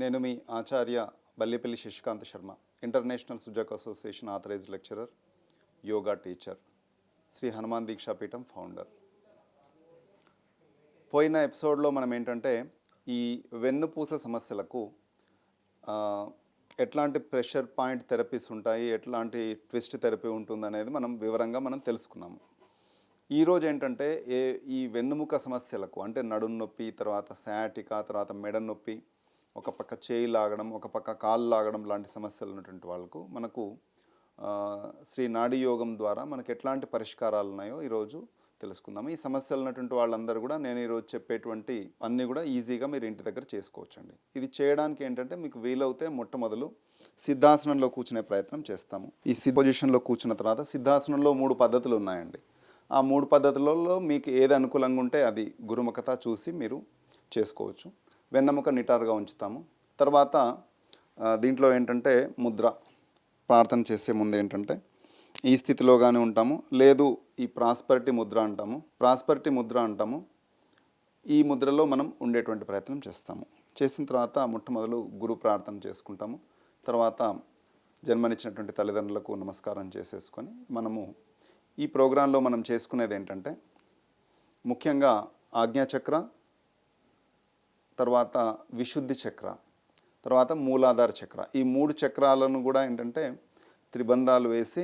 నేను మీ Acharya Ballepalli Sasikanth Sharma, international Sujok association authorised lecturer, yoga teacher, Shri Hanuman Deekshapeetham founder. పోయిన ఎపిసోడ్లో మనం ఏంటంటే ఈ వెన్నుపూస సమస్యలకు ఎట్లాంటి ప్రెషర్ పాయింట్ థెరపీస్ ఉంటాయి, ఎట్లాంటి ట్విస్ట్ థెరపీ ఉంటుందనేది వివరంగా తెలుసుకున్నాము. ఈరోజు ఏంటంటే ఈ వెన్నుముక సమస్యలకు అంటే నడుము నొప్పి, తర్వాత సయాటికా, తర్వాత మెడ నొప్పి, ఒక పక్క చేయి లాగడం, ఒక పక్క కాళ్ళు లాగడం లాంటి సమస్యలు ఉన్నటువంటి వాళ్ళకు మనకు శ్రీ నాడీ యోగం ద్వారా మనకు ఎట్లాంటి పరిష్కారాలు ఉన్నాయో ఈరోజు తెలుసుకుందాము. ఈ సమస్యలు ఉన్నటువంటి వాళ్ళందరూ కూడా నేను ఈరోజు చెప్పేటువంటి అన్నీ కూడా ఈజీగా మీరు ఇంటి దగ్గర చేసుకోవచ్చండి. ఇది చేయడానికి ఏంటంటే మీకు వీలవుతే మొట్టమొదలు సిద్ధాసనంలో కూర్చునే ప్రయత్నం చేస్తాము. ఈ పొజిషన్లో కూర్చున్న తర్వాత సిద్ధాసనంలో 3 పద్ధతులు ఉన్నాయండి. ఆ 3 పద్ధతులలో మీకు ఏది అనుకూలంగా ఉంటే అది గురుముఖత చూసి మీరు చేసుకోవచ్చు. వెన్నెముక నిటారుగా ఉంచుతాము. తర్వాత దీంట్లో ఏంటంటే ముద్ర ప్రార్థన చేసే ముందు ఏంటంటే ఈ స్థితిలోగానే ఉంటాము, లేదు ఈ ప్రాస్పరిటీ ముద్ర అంటాము. ఈ ముద్రలో మనం ఉండేటువంటి ప్రయత్నం చేస్తాము. చేసిన తర్వాత మొట్టమొదలు గురు ప్రార్థన చేసుకుంటాము. తర్వాత జన్మనిచ్చినటువంటి తల్లిదండ్రులకు నమస్కారం చేసేసుకొని మనము ఈ ప్రోగ్రాంలో మనం చేసుకునేది ఏంటంటే ముఖ్యంగా ఆజ్ఞాచక్ర, తర్వాత విశుద్ధి చక్ర, తర్వాత మూలాధార చక్ర, ఈ 3 చక్రాలను కూడా ఏంటంటే త్రిబంధాలు వేసి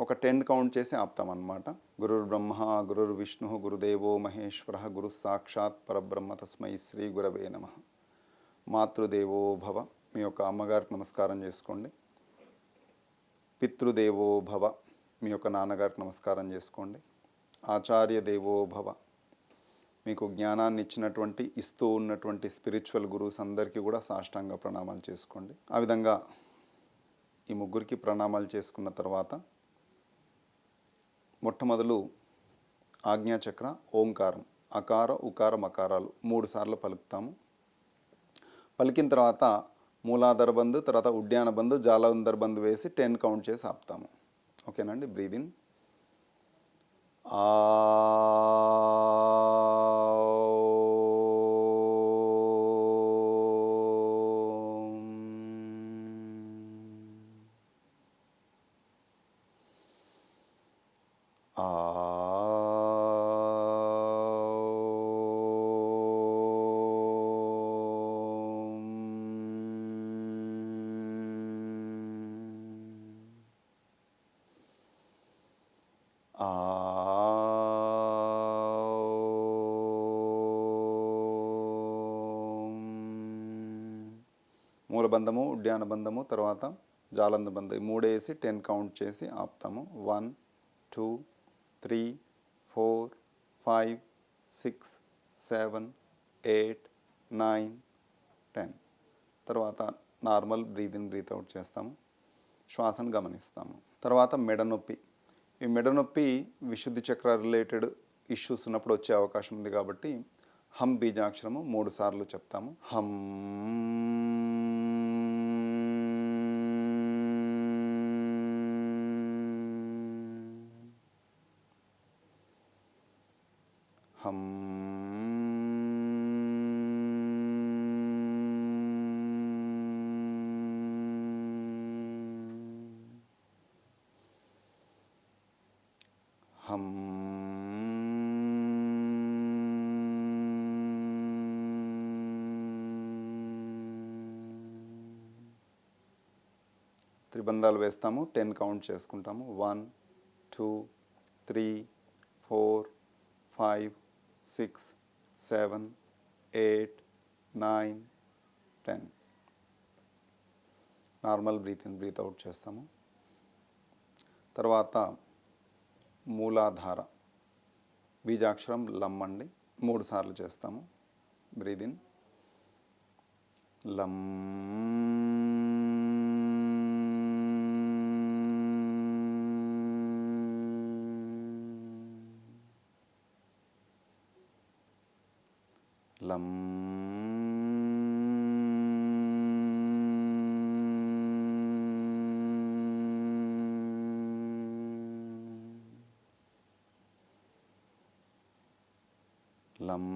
ఒక 10 కౌంట్ చేసి ఆపుతామన్నమాట. గురుర్ బ్రహ్మ గురుర్ విష్ణు గురుదేవో మహేశ్వర గురు సాక్షాత్ పరబ్రహ్మ తస్మై శ్రీ గురవే నమః. మాతృదేవో భవ, మీ యొక్క అమ్మగారికి నమస్కారం చేసుకోండి. పితృదేవో భవ, మీ యొక్క నాన్నగారికి నమస్కారం చేసుకోండి. ఆచార్య దేవో భవ, మీకు జ్ఞానాన్ని ఇస్తూ ఉన్నటువంటి స్పిరిచువల్ గురువుస్ అందరికీ కూడా సాష్టాంగ ప్రణామాలు చేసుకోండి. ఆ విధంగా ఈ ముగ్గురికి ప్రణామాలు చేసుకున్న తర్వాత మొట్టమొదలు ఆజ్ఞాచక్ర ఓంకారం, అకార ఉకార మకారాలు 3 సార్లు పలుకుతాము. పలికిన తర్వాత మూలాధార బంధు, తర్వాత ఉడ్యాన బంధు, జాలంధర బంధు వేసి 10 కౌంట్ చేసి ఆపుతాము. ఓకేనండి. Breathe in. మూలబంధము, ఉడ్యాన బంధము, తర్వాత జాలంధ బంధం, ఈ 3 వేసి 10 కౌంట్ చేసి ఆపుతాము. 1 2 3 4 5 6 7 8 9 10. తర్వాత normal breath in breath out చేస్తాము. శ్వాసను గమనిస్తాము. తర్వాత మెడ నొప్పి. ఈ మెడ నొప్పి విశుద్ధి చక్ర రిలేటెడ్ ఇష్యూస్ ఉన్నప్పుడు వచ్చే అవకాశం ఉంది కాబట్టి హమ్ బీజాక్షరము 3 సార్లు చెప్తాము. హమ్ హమ్ హమ్. త్రిబంధాలు వేస్తాము. 10 కౌంట్ చేసుకుంటాము. 1 2 3 4 5 6 7 8 9 10. Normal breath in breath out చేస్తాము. తర్వాత మూలాధార బీజాక్షరం లమ్ అండి. 3 సార్లు చేస్తాము. బ్రీద్ ఇన్ లమ్. లం. లం.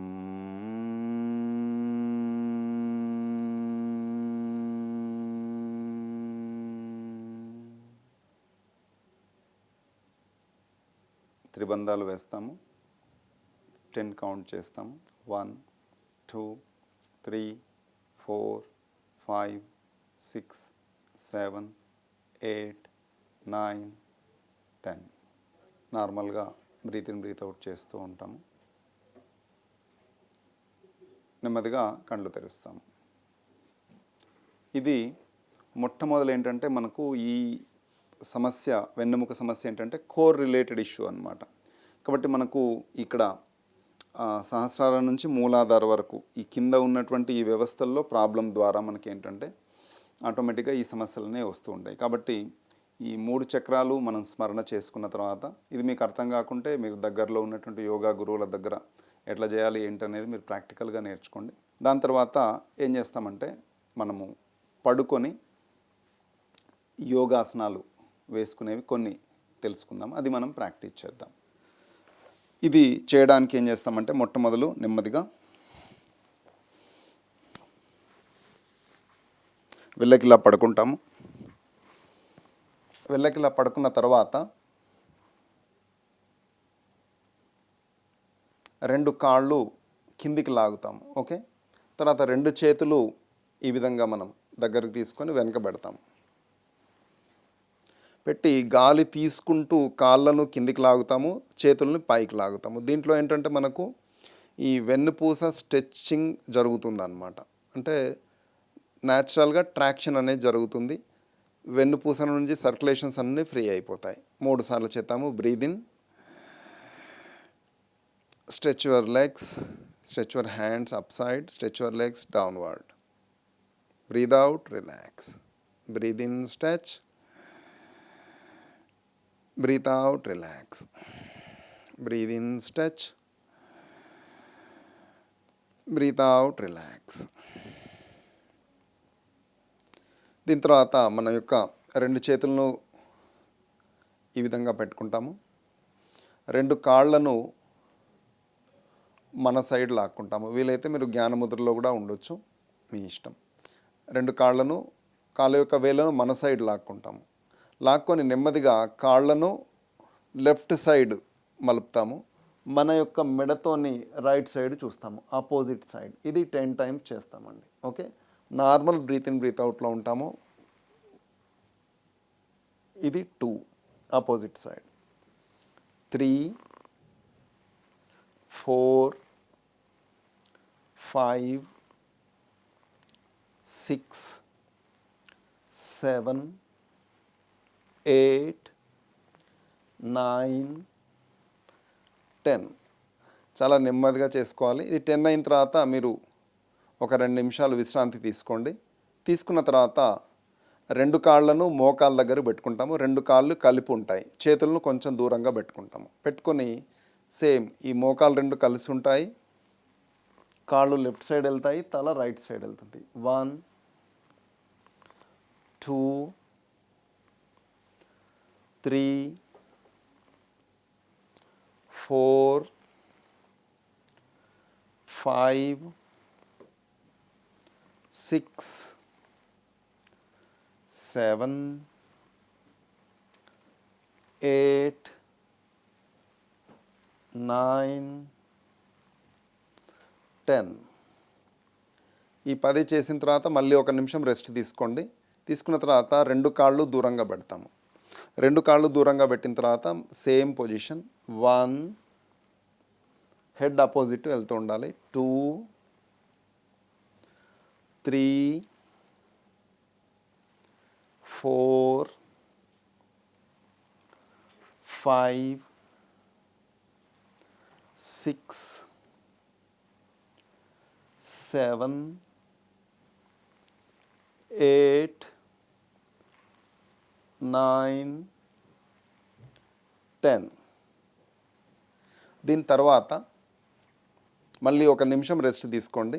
త్రిబంధాలు వేస్తాము, 10 కౌంట్ చేస్తాము. 1 2 3 4 5 6 7 8 9 10. నార్మల్గా బ్రీత్ ఇన్ బ్రీత్ అవుట్ చేస్తూ ఉంటాము. నెమ్మదిగా కళ్ళు తెరుస్తాము. ఇది మొట్టమొదలు ఏంటంటే మనకు ఈ సమస్య, వెన్నెముక సమస్య ఏంటంటే కోర్ రిలేటెడ్ ఇష్యూ అన్నమాట. కాబట్టి మనకు ఇక్కడ సహస్రారం నుంచి మూలాధార వరకు ఈ కింద ఉన్నటువంటి ఈ వ్యవస్థల్లో ప్రాబ్లం ద్వారా మనకి ఏంటంటే ఆటోమేటిక్గా ఈ సమస్యలనే వస్తూ ఉంటాయి. కాబట్టి ఈ 3 చక్రాలు మనం స్మరణ చేసుకున్న తర్వాత, ఇది మీకు అర్థం కాకుంటే మీరు దగ్గరలో ఉన్నటువంటి యోగా గురువుల దగ్గర ఎట్లా చేయాలి ఏంటనేది మీరు ప్రాక్టికల్గా నేర్చుకోండి. దాని తర్వాత ఏం చేస్తామంటే మనము పడుకొని యోగాసనాలు వేసుకునేవి కొన్ని తెలుసుకుందాం. అది మనం ప్రాక్టీస్ చేద్దాం. ఇది చేయడానికి ఏం చేస్తామంటే మొట్టమొదలు నెమ్మదిగా వెళ్ళకిలా పడుకుంటాము. వెళ్ళకిలా పడుకున్న తర్వాత 2 కాళ్ళు కిందికి లాగుతాము. ఓకే, తర్వాత 2 చేతులు ఈ విధంగా మనం దగ్గరకు తీసుకొని వెనక పెడతాము. పెట్టి గాలి తీసుకుంటూ కాళ్ళను కిందికి లాగుతాము, చేతులను పైకి లాగుతాము. దీంట్లో ఏంటంటే మనకు ఈ వెన్నుపూస స్ట్రెచ్చింగ్ జరుగుతుందన్నమాట. అంటే న్యాచురల్గా ట్రాక్షన్ అనేది జరుగుతుంది. వెన్నుపూస నుంచి సర్క్యులేషన్స్ అన్నీ ఫ్రీ అయిపోతాయి. 3 సార్లు చేద్దాము. Breathe in, stretch your legs, stretch your hands up side, stretch your legs downward. Breathe out, relax. Breathe in, stretch. Breathe out, relax. Breathe in, stretch. Breathe out, relax. దీని తర్వాత మన యొక్క 2 చేతులను ఈ విధంగా పెట్టుకుంటాము. 2 కాళ్ళను మన సైడ్ లాక్కుంటాము. వీలైతే మీరు జ్ఞానముద్రలో కూడా ఉండొచ్చు, మీ ఇష్టం. 2 కాళ్ళను, కాళ్ళ యొక్క వేళ్ళను మన సైడ్ లాక్కుంటాము. లాక్కొని నెమ్మదిగా కాళ్ళను లెఫ్ట్ సైడ్ మలుపుతాము. మన యొక్క మెడతోని రైట్ సైడ్ చూస్తాము, ఆపోజిట్ సైడ్. ఇది 10 టైమ్స్ చేస్తామండి. Okay, normal breath in breath అవుట్లో ఉంటాము. ఇది 2, ఆపోజిట్ సైడ్. 3 4 5 6 7 8 9 10. చాలా నెమ్మదిగా చేసుకోవాలి. ఇది 10 అయిన తర్వాత మీరు ఒక 2 నిమిషాలు విశ్రాంతి తీసుకోండి. తీసుకున్న తర్వాత 2 కాళ్ళను మోకాళ్ళ దగ్గర పెట్టుకుంటాము. 2 కాళ్ళు కలిపి ఉంటాయి. చేతులను కొంచెం దూరంగా పెట్టుకుంటాము. పెట్టుకొని సేమ్ ఈ మోకాలు 2 కలిసి ఉంటాయి. కాళ్ళు లెఫ్ట్ సైడ్ వెళ్తాయి, తల రైట్ సైడ్ వెళ్తుంది. 1 2 3 4 5 6 7 8 9 10. ఈ 10 చేసిన తర్వాత మళ్ళీ 1 నిమిషం రెస్ట్ తీసుకోండి. తీసుకున్న తర్వాత 2 కాళ్ళు దూరంగా పెడతాము. 2 కాళ్ళు దూరంగా పెట్టిన తర్వాత సేమ్ పొజిషన్. 1, హెడ్ అపోజిట్ వెళ్తూ ఉండాలి. 2 3 4 5 6 7 8 9 10. దీని తర్వాత మళ్ళీ 1 నిమిషం రెస్ట్ తీసుకోండి.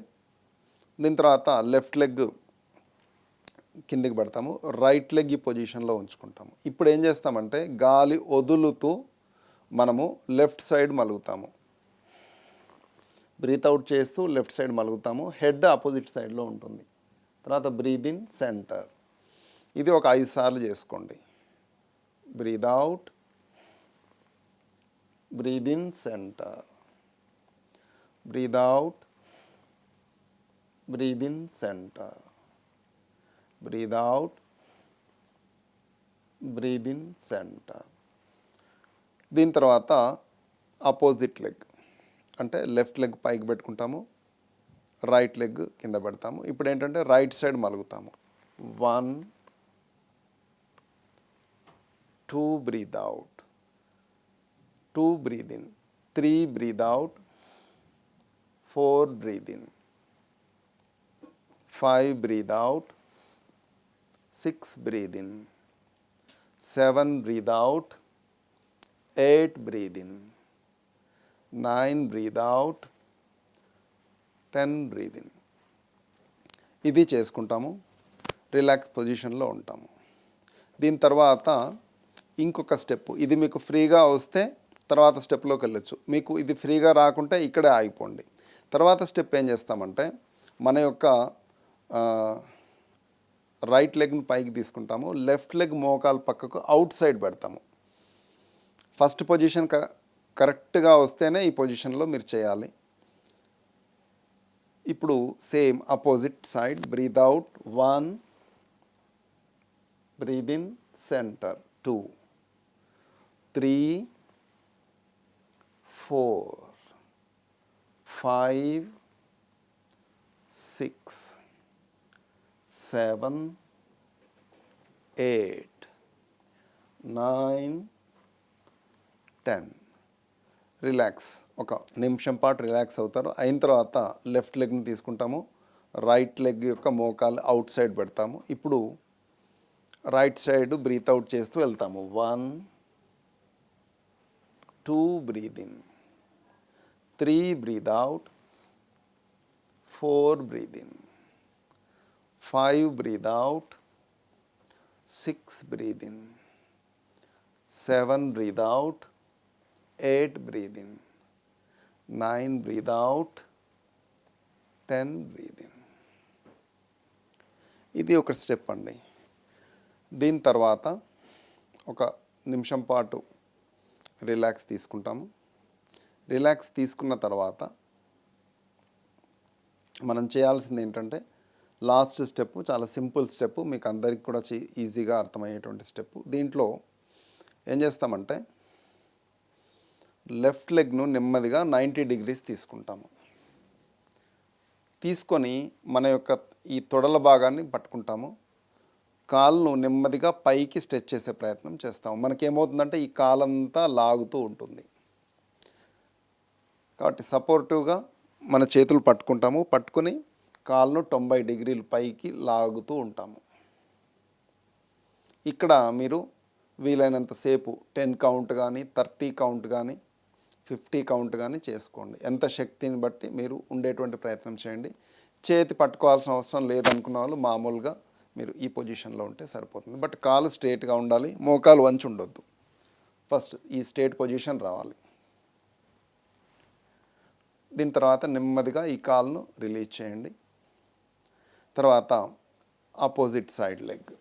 దీని తర్వాత లెఫ్ట్ లెగ్ కిందికి పెడతాము, రైట్ లెగ్ ఈ పొజిషన్లో ఉంచుకుంటాము. ఇప్పుడు ఏం చేస్తామంటే గాలి వదులుతూ మనము లెఫ్ట్ సైడ్ మలుగుతాము. బ్రీత్ అవుట్ చేస్తూ లెఫ్ట్ సైడ్ మలుగుతాము. హెడ్ ఆపోజిట్ సైడ్లో ఉంటుంది. తర్వాత బ్రీద్ ఇన్ సెంటర్. ఇది ఒక 5 సార్లు చేసుకోండి. Breathe out, breathe in center, breathe out, breathe in center, breathe out, breathe in center. దీని తర్వాత ఆపోజిట్ లెగ్ అంటే లెఫ్ట్ లెగ్ పైకి పెట్టుకుంటాము, రైట్ లెగ్ కింద పెడతాము. ఇప్పుడు ఏంటంటే right side మలుగుతాము. 1 2 breathe out, 2 breathe in, 3 breathe out, 4 breathe in, 5 breathe out, 6 breathe in, 7 breathe out, 8 breathe in, 9 breathe out, 10 breathe in. ఇది చేసుకుంటాము, రిలాక్స్ పొజిషన్లో ఉంటాము. దీని తర్వాత ఇంకొక స్టెప్, ఇది మీకు ఫ్రీగా వస్తే తర్వాత స్టెప్లోకి వెళ్ళొచ్చు. మీకు ఇది ఫ్రీగా రాకుంటే ఇక్కడే ఆగిపోండి. తర్వాత స్టెప్ ఏం చేస్తామంటే మన యొక్క రైట్ లెగ్ని పైకి తీసుకుంటాము, లెఫ్ట్ లెగ్ మోకాలు పక్కకు అవుట్ సైడ్ పెడతాము. ఫస్ట్ పొజిషన్ కరెక్ట్గా వస్తేనే ఈ పొజిషన్లో మీరు చేయాలి. ఇప్పుడు same opposite side, breath out 1, breath in centre 2, 3, 4, 5, 6, 7, 8, 9, 10. Relax, ఒక నిమిషం పాటు రిలాక్స్ అవుతారు. అయిన తర్వాత లెఫ్ట్ లెగ్ని తీసుకుంటాము, రైట్ లెగ్ యొక్క మోకాలు అవుట్ సైడ్ పెడతాము. ఇప్పుడు రైట్ సైడ్ బ్రీత్ అవుట్ చేస్తూ వెళ్తాము. 1 2 breathe in, 3 breathe out, 4 breathe in, 5 breathe out, 6 breathe in, 7 breathe out, 8 breathe in, 9 breathe out, 10 breathe in. ఇది ఒక స్టెప్ అండి. దీని తర్వాత ఒక నిమిషం పాటు రిలాక్స్ తీసుకుంటాము. రిలాక్స్ తీసుకున్న తర్వాత మనం చేయాల్సింది ఏంటంటే లాస్ట్ స్టెప్ చాలా సింపుల్ స్టెప్, మీకు అందరికి కూడా ఈజీగా అర్థమయ్యేటువంటి స్టెప్. దీంట్లో ఏం చేస్తామంటే లెఫ్ట్ లెగ్ను నెమ్మదిగా 90 degrees తీసుకుంటాము. తీసుకొని మన యొక్క ఈ తొడల భాగాన్ని పట్టుకుంటాము, కాళ్ళను నెమ్మదిగా పైకి స్ట్రెచ్ చేసే ప్రయత్నం చేస్తాము. మనకేమవుతుందంటే ఈ కాలంతా లాగుతూ ఉంటుంది కాబట్టి సపోర్టివ్గా మన చేతులు పట్టుకుంటాము, పట్టుకొని కాళ్ళను 90 degrees పైకి లాగుతూ ఉంటాము. ఇక్కడ మీరు వీలైనంతసేపు 10 count కానీ 30 count కానీ 50 count కానీ చేసుకోండి. ఎంత శక్తిని బట్టి మీరు ఉండేటువంటి ప్రయత్నం చేయండి. చేతి పట్టుకోవాల్సిన అవసరం లేదనుకున్న వాళ్ళు మామూలుగా మీరు ఈ పొజిషన్లో ఉంటే సరిపోతుంది. బట్ కాలు స్ట్రేట్గా ఉండాలి, మోకాలు వంచి ఉండొద్దు. ఫస్ట్ ఈ స్ట్రేట్ పొజిషన్ రావాలి. దీని తర్వాత నెమ్మదిగా ఈ కాలును రిలీజ్ చేయండి. తర్వాత ఆపోజిట్ సైడ్ లెగ్,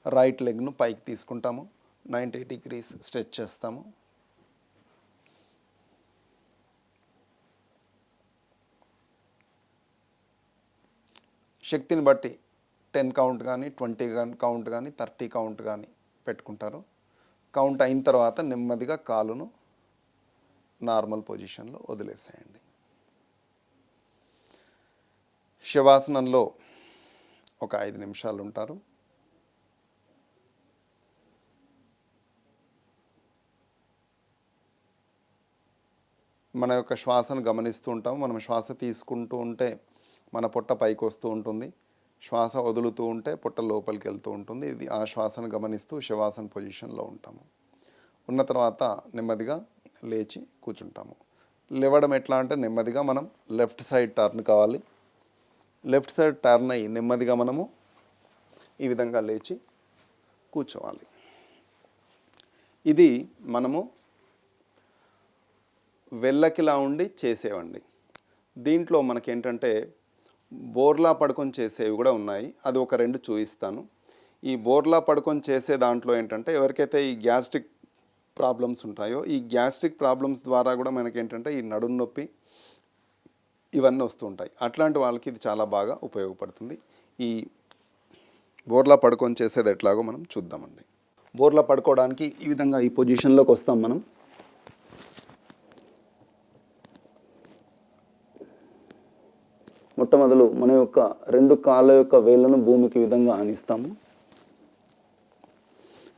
రైట్ లెగ్ను పైకి తీసుకుంటాము, 90 degrees స్ట్రెచ్ చేస్తాము. శక్తిని బట్టి 10 count కానీ 20 count కానీ 30 count కానీ పెట్టుకుంటారు. కౌంట్ అయిన తర్వాత నెమ్మదిగా కాలును నార్మల్ పొజిషన్లో వదిలేసేయండి. శవాసనంలో ఒక 5 నిమిషాలు ఉంటారు. మన యొక్క శ్వాసను గమనిస్తూ ఉంటాము. మనం శ్వాస తీసుకుంటూ ఉంటే మన పొట్ట పైకి వస్తూ ఉంటుంది, శ్వాస వదులుతూ ఉంటే పొట్ట లోపలికి వెళ్తూ ఉంటుంది. ఇది ఆ శ్వాసను గమనిస్తూ శవాసన పొజిషన్లో ఉంటాము. ఉన్న తర్వాత నెమ్మదిగా లేచి కూర్చుంటాము. లేవడం ఎట్లా అంటే నెమ్మదిగా మనం లెఫ్ట్ సైడ్ టర్న్ కావాలి. లెఫ్ట్ సైడ్ టర్న్ అయ్యి నెమ్మదిగా మనము ఈ విధంగా లేచి కూర్చోవాలి. ఇది మనము వెళ్ళకిలా ఉండి చేసేవండి. దీంట్లో మనకేంటంటే బోర్లా పడుకొని చేసేవి కూడా ఉన్నాయి. అది ఒక 2 చూపిస్తాను. ఈ బోర్లా పడుకొని చేసే దాంట్లో ఏంటంటే ఎవరికైతే ఈ గ్యాస్ట్రిక్ ప్రాబ్లమ్స్ ఉంటాయో ఈ గ్యాస్ట్రిక్ ప్రాబ్లమ్స్ ద్వారా కూడా మనకేంటంటే ఈ నడుము నొప్పి ఇవన్నీ వస్తూ ఉంటాయి. అట్లాంటి వాళ్ళకి ఇది చాలా బాగా ఉపయోగపడుతుంది. ఈ బోర్లా పడుకొని చేసేది ఎట్లాగో మనం చూద్దామండి. బోర్లా పడుకోవడానికి ఈ విధంగా ఈ పొజిషన్లోకి వస్తాం మనం. మొట్టమొదలు మన యొక్క 2 కాళ్ళ యొక్క వేళ్ళను భూమికి విధంగా ఆనిస్తాము.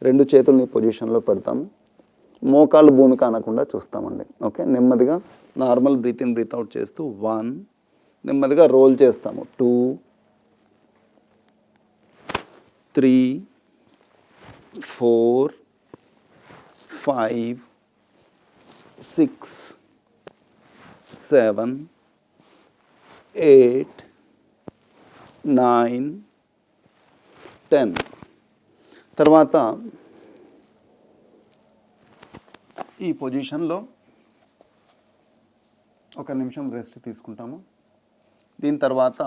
2 చేతుల్ని పొజిషన్లో పెడతాము. మోకాళ్ళు భూమికి ఆనకుండా చూస్తామండి. ఓకే, నెమ్మదిగా normal breath in breath out చేస్తూ 1, నెమ్మదిగా రోల్ చేస్తాము 2, 3, 4, 5, 6, 7, 8, 9, 10. తర్వాత ఈ పొజిషన్లో 1 నిమిషం రెస్ట్ తీసుకుంటాము. దీని తర్వాత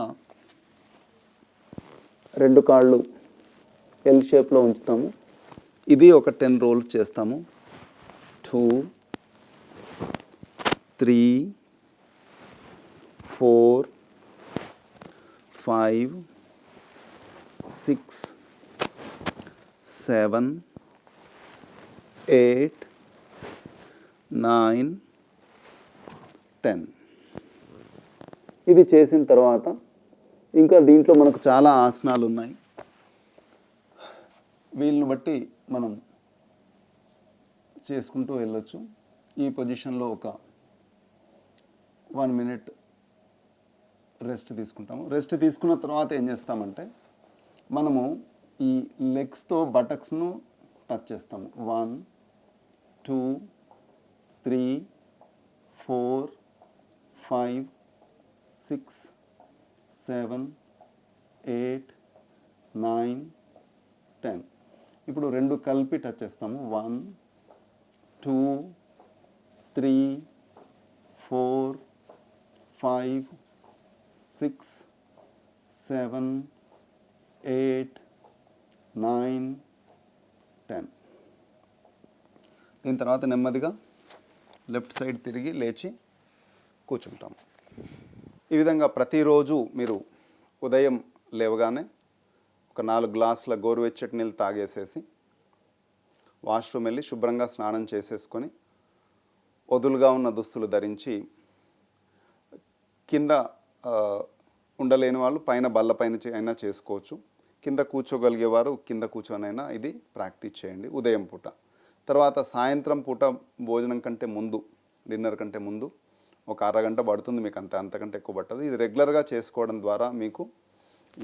2 కాళ్ళు ఎల్ షేప్లో ఉంచుతాము. ఇది ఒక 10 రోల్స్ చేస్తాము. 2, 3, 4, 5, 6, 7, 8, 9, 10. ఇది చేసిన తర్వాత ఇంకా దీంట్లో మనకు చాలా ఆసనాలు ఉన్నాయి. వీళ్ళని బట్టి మనం చేసుకుంటూ వెళ్ళొచ్చు. ఈ పొజిషన్లో ఒక 1 మినిట్ రెస్ట్ తీసుకుంటాము. రెస్ట్ తీసుకున్న తర్వాత ఏం చేస్తామంటే మనము ఈ లెగ్స్తో బటక్స్ను టచ్ చేస్తాము. 1, 2, 3, 4, 5, 6, 7, 8, 9, 10. ఇప్పుడు 2 కలిపి టచ్ చేస్తాము. 1, 2, 3, 4, 5, 6, 7, 8, 9, 10. దీని తర్వాత నెమ్మదిగా లెఫ్ట్ సైడ్ తిరిగి లేచి కూర్చుంటాము. ఈ విధంగా ప్రతిరోజు మీరు ఉదయం లేవగానే ఒక 4 గ్లాసుల గోరువెచ్చటి నీళ్ళు తాగేసేసి వాష్రూమ్ వెళ్ళి శుభ్రంగా స్నానం చేసేసుకొని వదులుగా ఉన్న దుస్తులు ధరించి కింద ఉండలేని వాళ్ళు పైన బల్లపైన అయినా చేసుకోవచ్చు. కింద కూర్చోగలిగేవారు కింద కూర్చొనైనా ఇది ప్రాక్టీస్ చేయండి ఉదయం పూట. తర్వాత సాయంత్రం పూట భోజనం కంటే ముందు, డిన్నర్ కంటే ముందు ఒక అరగంట పడుతుంది మీకు, అంతకంటే ఎక్కువ పట్టదు. ఇది రెగ్యులర్గా చేసుకోవడం ద్వారా మీకు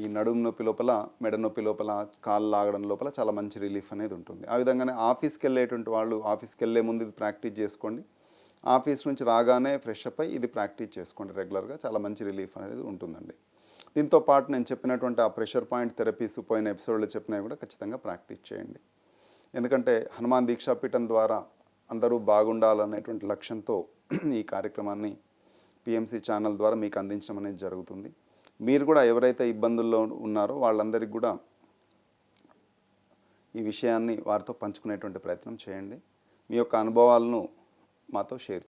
ఈ నడుము నొప్పి లోపల, మెడ నొప్పి లోపల, కాళ్ళు లాగడం లోపల చాలా మంచి రిలీఫ్ అనేది ఉంటుంది. ఆ విధంగానే ఆఫీస్కి వెళ్ళేటువంటి వాళ్ళు ఆఫీస్కి వెళ్ళే ముందు ఇది ప్రాక్టీస్ చేసుకోండి. ఆఫీస్ నుంచి రాగానే ఫ్రెష్ అప్ అయ్యి ఇది ప్రాక్టీస్ చేసుకోండి రెగ్యులర్గా. చాలా మంచి రిలీఫ్ అనేది ఉంటుందండి. దీంతో పాటు నేను చెప్పినటువంటి ఆ ప్రెషర్ పాయింట్ థెరపీస్ పోయిన ఎపిసోడ్లో చెప్పినవి కూడా ఖచ్చితంగా ప్రాక్టీస్ చేయండి. ఎందుకంటే హనుమాన్ దీక్షాపీఠం ద్వారా అందరూ బాగుండాలనేటువంటి లక్ష్యంతో ఈ కార్యక్రమాన్ని పిఎంసి ఛానల్ ద్వారా మీకు అందించడం అనేది జరుగుతుంది. మీరు కూడా ఎవరైతే ఇబ్బందుల్లో ఉన్నారో వాళ్ళందరికీ కూడా ఈ విషయాన్ని వారితో పంచుకునేటువంటి ప్రయత్నం చేయండి. మీ యొక్క అనుభవాలను మాతో షేర్